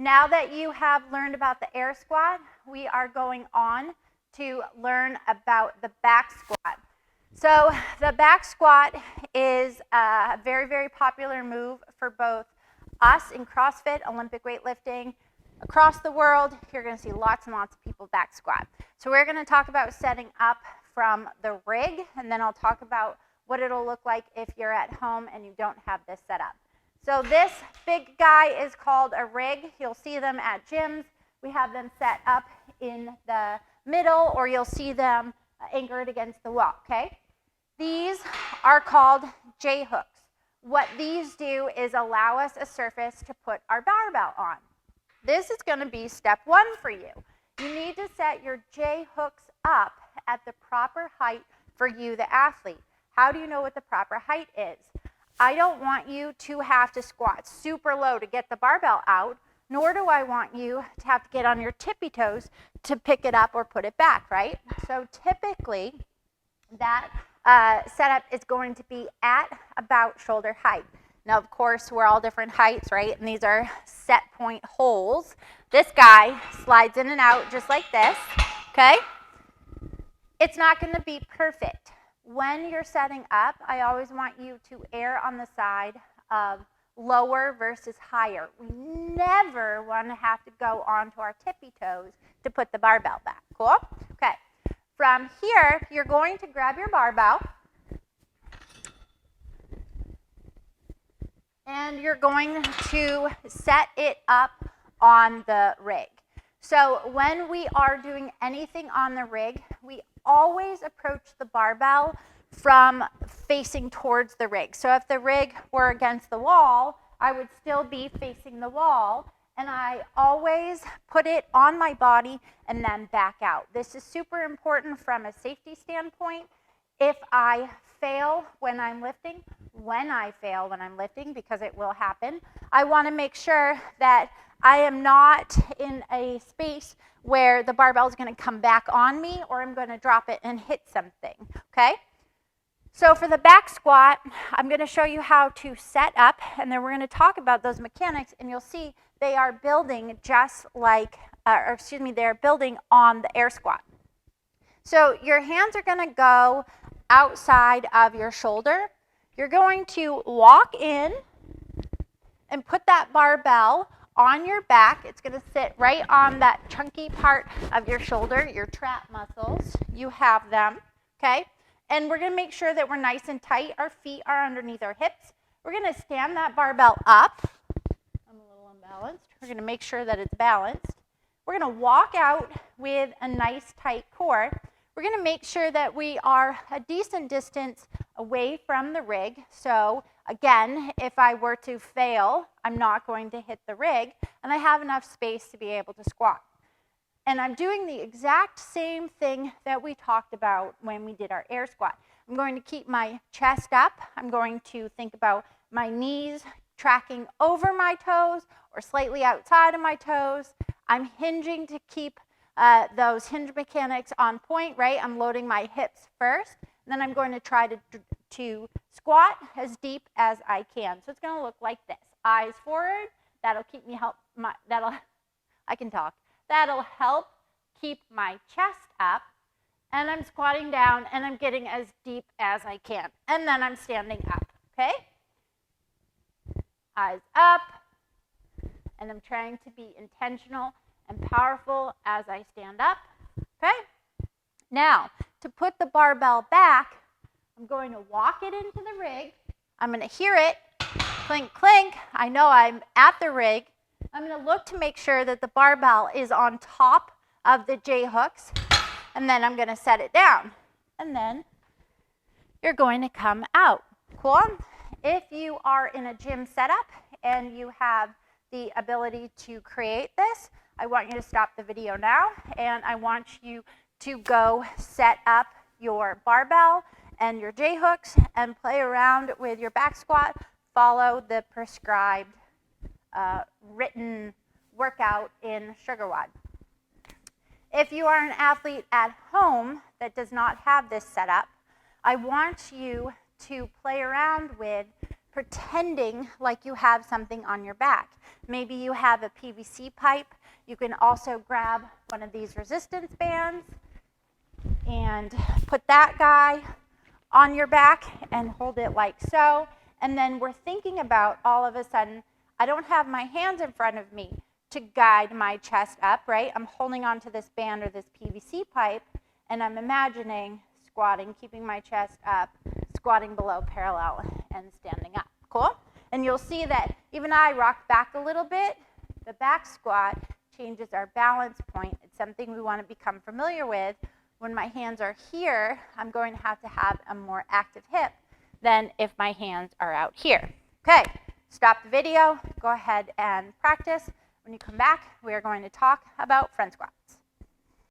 Now that you have learned about the air squat, we are going on to learn about the back squat. So the back squat is a very, very popular move for both us in CrossFit, Olympic weightlifting. Across the world, you're going to see lots and lots of people back squat. So we're going to talk about setting up from the rig, and then I'll talk about what it'll look like if you're at home and you don't have this set up. So this big guy is called a rig. You'll see them at gyms. We have them set up in the middle, or you'll see them anchored against the wall, okay? These are called J-hooks. What these do is allow us a surface to put our barbell on. This is going to be step one for you. You need to set your J-hooks up at the proper height for you, the athlete. How do you know what the proper height is? I don't want you to have to squat super low to get the barbell out, nor do I want you to have to get on your tippy toes to pick it up or put it back, right? So typically, that setup is going to be at about shoulder height. Now, of course, we're all different heights, right? And these are set point holes. This guy slides in and out just like this, okay? It's not going to be perfect. When you're setting up, I always want you to err on the side of lower versus higher. We never want to have to go onto our tippy toes to put the barbell back. Cool? Okay. From here, you're going to grab your barbell and you're going to set it up on the rig. So when we are doing anything on the rig, we always approach the barbell from facing towards the rig. So if the rig were against the wall, I would still be facing the wall, and I always put it on my body and then back out. This is super important from a safety standpoint. If I fail when I'm lifting, because it will happen, I want to make sure that I am not in a space where the barbell is going to come back on me or I'm going to drop it and hit something, okay? So for the back squat, I'm going to show you how to set up, and then we're going to talk about those mechanics, and you'll see they are building just like, they're building on the air squat. So your hands are going to go outside of your shoulder. You're going to walk in and put that barbell on your back. It's going to sit right on that chunky part of your shoulder, your trap muscles. You have them, okay? And we're going to make sure that we're nice and tight. Our feet are underneath our hips. We're going to stand that barbell up. I'm a little unbalanced. We're going to make sure that it's balanced. We're going to walk out with a nice tight core. We're going to make sure that we are a decent distance away from the rig. So again, if I were to fail, I'm not going to hit the rig, and I have enough space to be able to squat. And I'm doing the exact same thing that we talked about when we did our air squat. I'm going to keep my chest up. I'm going to think about my knees tracking over my toes or slightly outside of my toes. I'm hinging to keep those hinge mechanics on point, right? I'm loading my hips first, and then I'm going to try to squat as deep as I can. So it's going to look like this. Eyes forward. That'll keep me That'll help keep my chest up, and I'm squatting down, and I'm getting as deep as I can, and then I'm standing up, okay? Eyes up, and I'm trying to be intentional and powerful as I stand up, okay? Now, to put the barbell back, I'm going to walk it into the rig. I'm going to hear it, clink, clink. I know I'm at the rig. I'm going to look to make sure that the barbell is on top of the J-hooks, and then I'm going to set it down. And then you're going to come out. Cool? If you are in a gym setup and you have the ability to create this, I want you to stop the video now, and I want you to go set up your barbell and your J-hooks and play around with your back squat. Follow the prescribed written workout in SugarWOD. If you are an athlete at home that does not have this set up, I want you to play around with pretending like you have something on your back. Maybe you have a PVC pipe. You can also grab one of these resistance bands and put that guy on your back and hold it like so. And then we're thinking about, all of a sudden, I don't have my hands in front of me to guide my chest up, right? I'm holding onto this band or this PVC pipe, and I'm imagining squatting, keeping my chest up, squatting below parallel, and standing up. Cool? And you'll see that even I rock back a little bit. The back squat changes our balance point. It's something we want to become familiar with. When my hands are here, I'm going to have a more active hip than if my hands are out here. Okay, stop the video, go ahead and practice. When you come back, we are going to talk about front squat.